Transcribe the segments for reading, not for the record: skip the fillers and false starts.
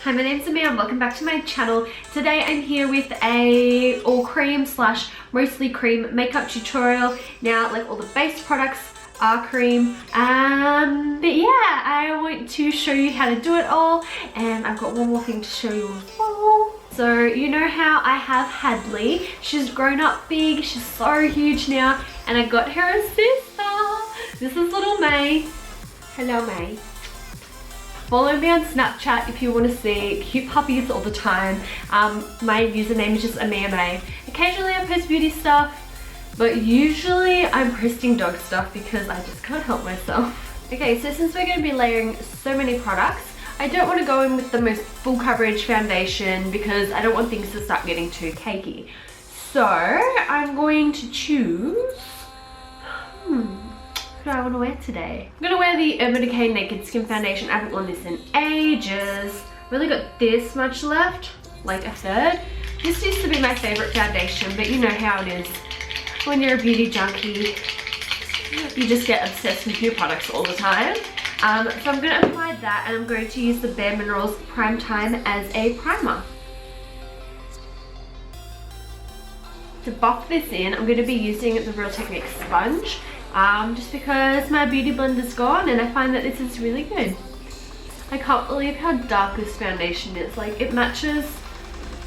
Hi, my name's Amir and welcome back to my channel. Today I'm here with a all cream slash mostly cream makeup tutorial. Now, like all the base products are cream, but yeah, I want to show you how to do it all, and I've got one more thing to show you as well. So you know how I have Hadley, she's grown up big, she's so huge now, and I got her a sister. This is little May. Hello May. Follow me on Snapchat if you want to see cute puppies all the time. My username is just Amir May. Occasionally I post beauty stuff, but usually I'm posting dog stuff because I just can't help myself. Okay, so since we're going to be layering so many products, I don't want to go in with the most full coverage foundation because I don't want things to start getting too cakey. So I'm going to choose, what do I want to wear today? I'm going to wear the Urban Decay Naked Skin Foundation. I haven't worn this in ages. Really got this much left, like a third. This used to be my favorite foundation, but you know how it is. When you're a beauty junkie, you just get obsessed with new products all the time. So I'm going to apply that, and I'm going to use the Bare Minerals Prime Time as a primer. To buff this in, I'm going to be using the Real Technique sponge, just because my beauty blender's gone, and I find that this is really good. I can't believe how dark this foundation is. Like, it matches,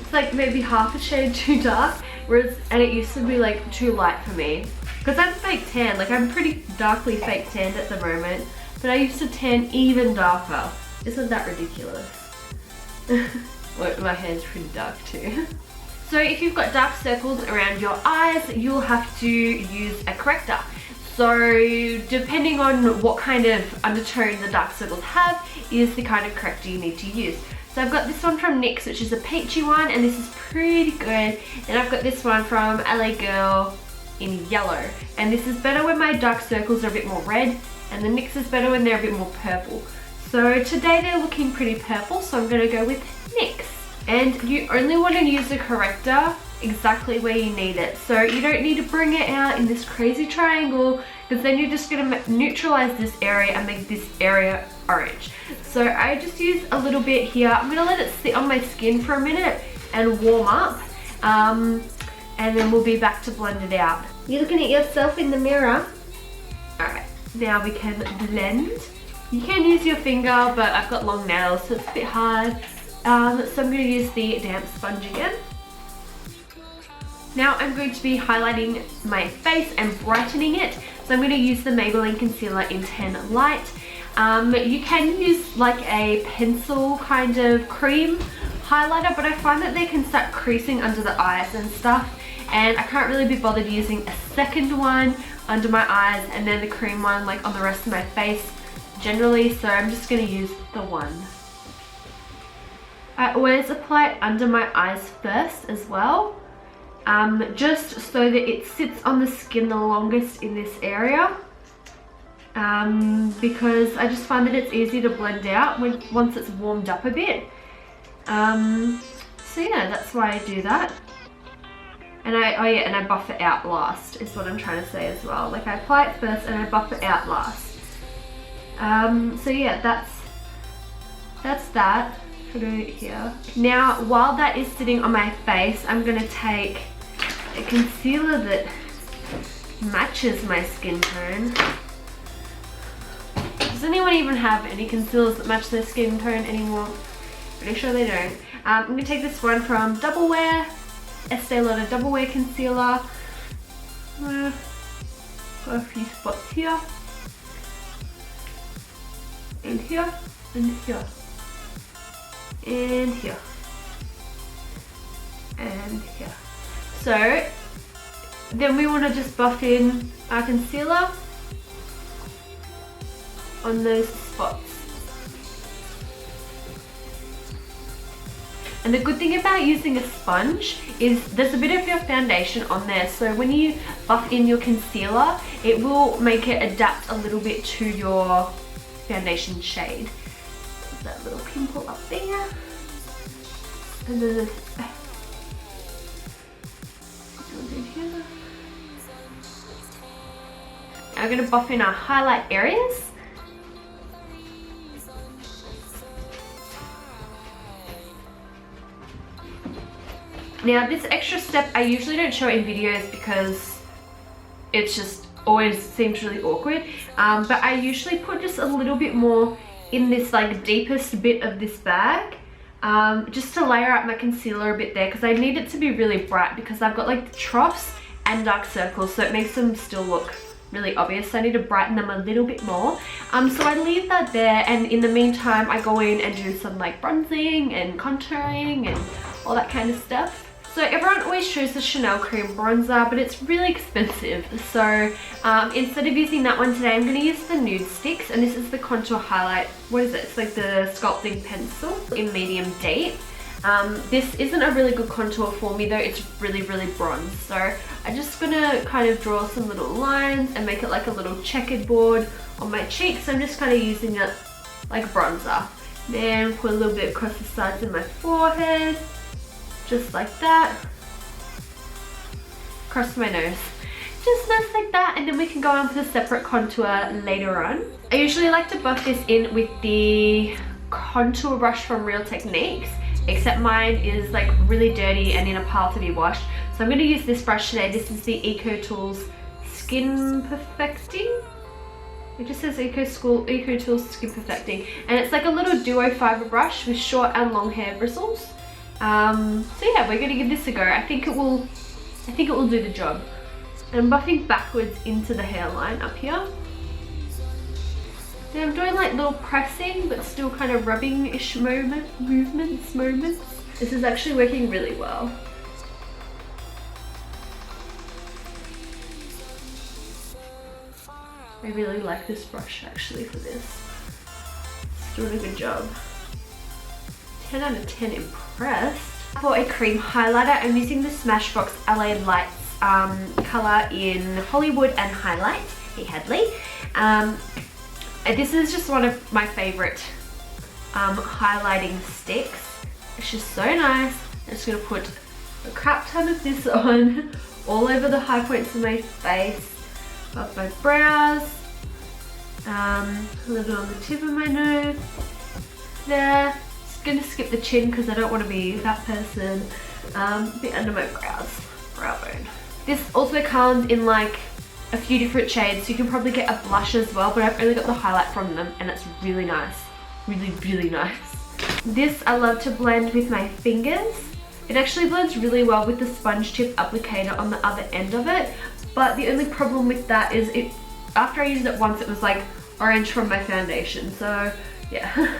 it's like maybe half a shade too dark, and it used to be like too light for me. Because I'm fake tan, like I'm pretty darkly fake tanned at the moment, but I used to tan even darker. Isn't that ridiculous? My hair's pretty dark too. So if you've got dark circles around your eyes, you'll have to use a corrector. So depending on what kind of undertone the dark circles have is the kind of corrector you need to use. So I've got this one from NYX, which is a peachy one, and this is pretty good. And I've got this one from LA Girl in yellow. And this is better when my dark circles are a bit more red, and the NYX is better when they're a bit more purple. So today they're looking pretty purple, so I'm gonna go with NYX. And you only want to use the corrector exactly where you need it. So you don't need to bring it out in this crazy triangle, because then you're just gonna neutralize this area and make this area orange. So I just use a little bit here. I'm gonna let it sit on my skin for a minute and warm up, and then we'll be back to blend it out. You're looking at yourself in the mirror. Alright, now we can blend. You can use your finger, but I've got long nails, so it's a bit hard. So I'm going to use the damp sponge again. Now I'm going to be highlighting my face and brightening it. So I'm going to use the Maybelline Concealer in 10 Light. You can use like a pencil kind of cream highlighter, but I find that they can start creasing under the eyes and stuff. And I can't really be bothered using a second one under my eyes and then the cream one like on the rest of my face generally. So I'm just going to use the one. I always apply it under my eyes first as well, just so that it sits on the skin the longest in this area, because I just find that it's easy to blend out once it's warmed up a bit. So yeah, that's why I do that. And I buff it out last is what I'm trying to say as well. Like I apply it first and I buff it out last. So yeah, that's that. Put it here. Now, while that is sitting on my face, I'm gonna take a concealer that matches my skin tone. Does anyone even have any concealers that match their skin tone anymore? Pretty sure they don't. I'm gonna take this one from Double Wear, Estee Lauder Double Wear Concealer. Got a few spots here, and here, and here. And here and here. So then we want to just buff in our concealer on those spots. And the good thing about using a sponge is there's a bit of your foundation on there, so when you buff in your concealer, it will make it adapt a little bit to your foundation shade. That little pimple up there, and then I'm going to buff in our highlight areas. Now this extra step I usually don't show in videos because it's just always seems really awkward, but I usually put just a little bit more in this like deepest bit of this bag, just to layer out my concealer a bit there, because I need it to be really bright because I've got like troughs and dark circles, so it makes them still look really obvious. So I need to brighten them a little bit more. So I leave that there, and in the meantime I go in and do some like bronzing and contouring and all that kind of stuff. So everyone always shows the Chanel cream bronzer, but it's really expensive. So instead of using that one today, I'm going to use the nude sticks, and this is the contour highlight. What is it? It's like the sculpting pencil in medium deep. This isn't a really good contour for me though, it's really bronze. So I'm just gonna kind of draw some little lines and make it like a little checkered board on my cheeks. So I'm just kind of using it like bronzer. Then put a little bit across the sides of my forehead, just like that. Across my nose. Just nice like that, and then we can go on for the separate contour later on. I usually like to buff this in with the contour brush from Real Techniques, except mine is like really dirty and in a pile to be washed. So I'm going to use this brush today. This is the EcoTools Skin Perfecting. It just says EcoTools Skin Perfecting, and it's like a little duo fiber brush with short and long hair bristles. So yeah, we're going to give this a go. I think it will do the job. And I'm buffing backwards into the hairline up here. Then I'm doing like little pressing, but still kind of rubbing-ish movements. This is actually working really well. I really like this brush actually for this. It's doing a good job. 10 out of 10 impressed. For a cream highlighter, I'm using the Smashbox LA Lights colour in Hollywood and Highlight, Hey Hadley. This is just one of my favourite highlighting sticks. It's just so nice. I'm just going to put a crap ton of this on all over the high points of my face, above my brows, a little on the tip of my nose, there. Just going to skip the chin because I don't want to be that person. A bit under my brow bone. This also comes in like a few different shades, so you can probably get a blush as well, but I've only got the highlight from them, and it's really nice. Really nice. This I love to blend with my fingers. It actually blends really well with the sponge tip applicator on the other end of it, but the only problem with that is after I used it once, it was like orange from my foundation, so yeah.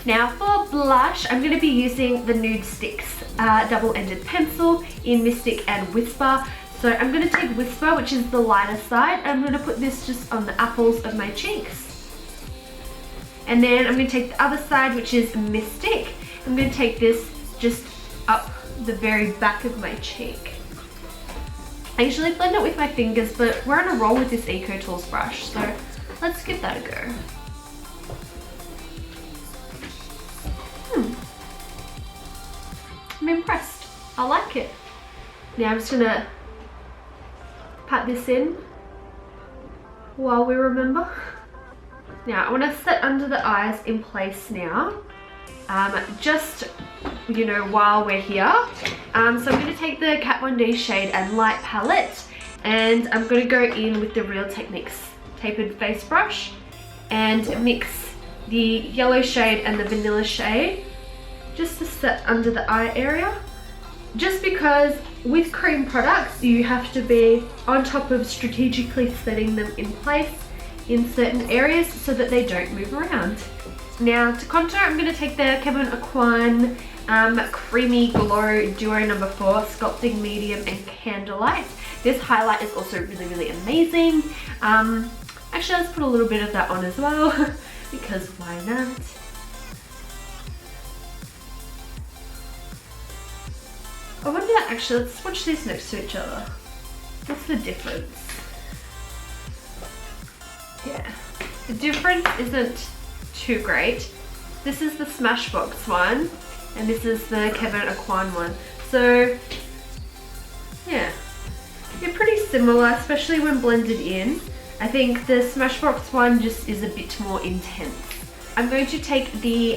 Now for blush, I'm going to be using the Nude Sticks double-ended pencil in Mystic and Whisper. So I'm going to take Whisper, which is the lighter side, and I'm going to put this just on the apples of my cheeks. And then I'm going to take the other side, which is Mystic. I'm going to take this just up the very back of my cheek. I usually blend it with my fingers, but we're on a roll with this EcoTools brush, so let's give that a go. I'm impressed. I like it. Now I'm just going to pat this in while we remember. Now I want to set under the eyes in place now, just, you know, while we're here. So I'm going to take the Kat Von D shade and light palette, and I'm going to go in with the Real Techniques tapered face brush and mix the yellow shade and the vanilla shade just to set under the eye area. Just because with cream products you have to be on top of strategically setting them in place in certain areas so that they don't move around. Now to contour, I'm going to take the Kevyn Aucoin Creamy Glow Duo No. 4 Sculpting Medium and Candlelight. This highlight is also really amazing. Actually, let's put a little bit of that on as well because why not? I wonder, actually, let's swatch these next to each other. What's the difference? Yeah, the difference isn't too great. This is the Smashbox one, and this is the Kevyn Aucoin one. So, yeah, they're pretty similar, especially when blended in. I think the Smashbox one just is a bit more intense. I'm going to take the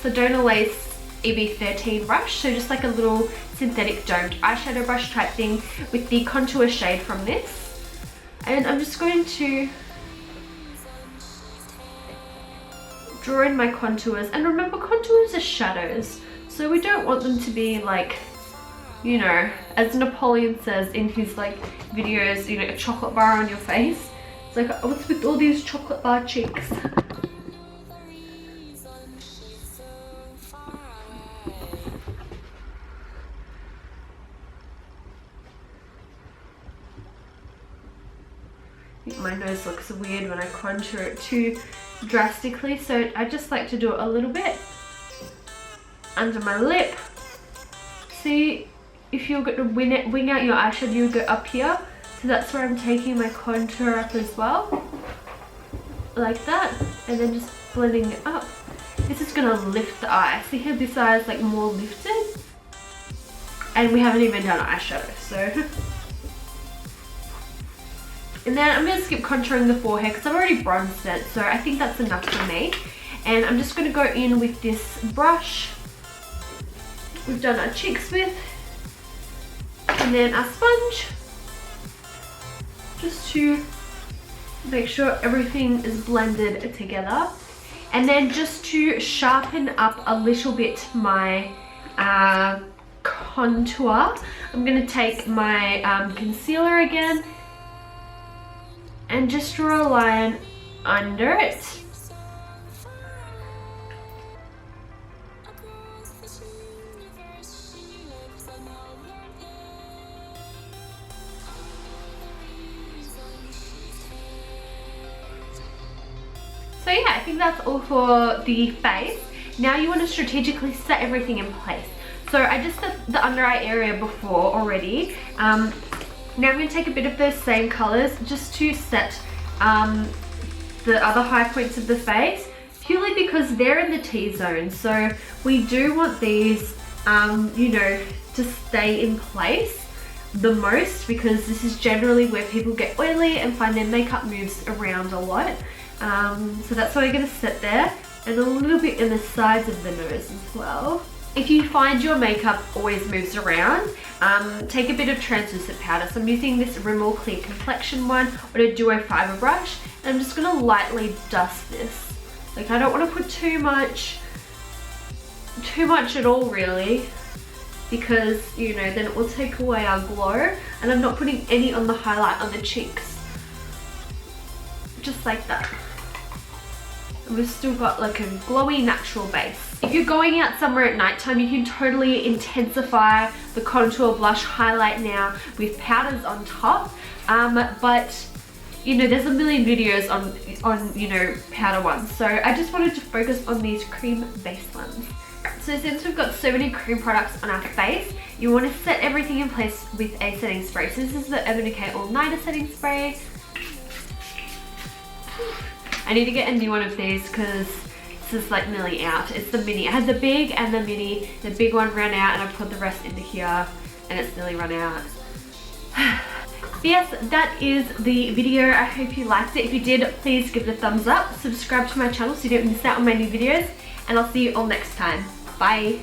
Sedona Lace EB13 brush, so just like a little synthetic domed eyeshadow brush type thing with the contour shade from this. And I'm just going to draw in my contours. And remember, contours are shadows, so we don't want them to be like, you know, as Napoleon says in his like videos, you know, a chocolate bar on your face. It's like, what's with all these chocolate bar cheeks? My nose looks weird when I contour it too drastically, so I just like to do it a little bit under my lip. See, if you're going to wing out your eyeshadow, you go up here. So that's where I'm taking my contour up as well, like that, and then just blending it up. This is going to lift the eye. See how this eye is like more lifted? And we haven't even done eyeshadow, so. And then I'm going to skip contouring the forehead because I've already bronzed it, so I think that's enough for me. And I'm just going to go in with this brush we've done our cheeks with, and then our sponge, just to make sure everything is blended together. And then just to sharpen up a little bit my contour, I'm going to take my concealer again and just draw a line under it. So yeah, I think that's all for the face. Now you want to strategically set everything in place. So I just set the under eye area before already. Now I'm going to take a bit of those same colours just to set the other high points of the face, purely because they're in the T-zone. So we do want these, you know, to stay in place the most, because this is generally where people get oily and find their makeup moves around a lot. So that's why I'm going to set there, and a little bit in the sides of the nose as well. If you find your makeup always moves around, take a bit of translucent powder. So I'm using this Rimmel Clear Complexion one on a Duo Fiber brush, and I'm just going to lightly dust this. Like, I don't want to put too much at all really, because, you know, then it will take away our glow. And I'm not putting any on the highlight on the cheeks. Just like that. And we've still got like a glowy natural base. If you're going out somewhere at nighttime, you can totally intensify the contour blush highlight now with powders on top. But you know, there's a million videos on you know, powder ones. So I just wanted to focus on these cream base ones. So since we've got so many cream products on our face, you want to set everything in place with a setting spray. So this is the Urban Decay All Nighter setting spray. I need to get a new one of these because this is like nearly out. It's the mini. I had the big and the mini. The big one ran out and I put the rest into here and it's nearly run out. But yes, that is the video. I hope you liked it. If you did, please give it a thumbs up. Subscribe to my channel so you don't miss out on my new videos. And I'll see you all next time. Bye.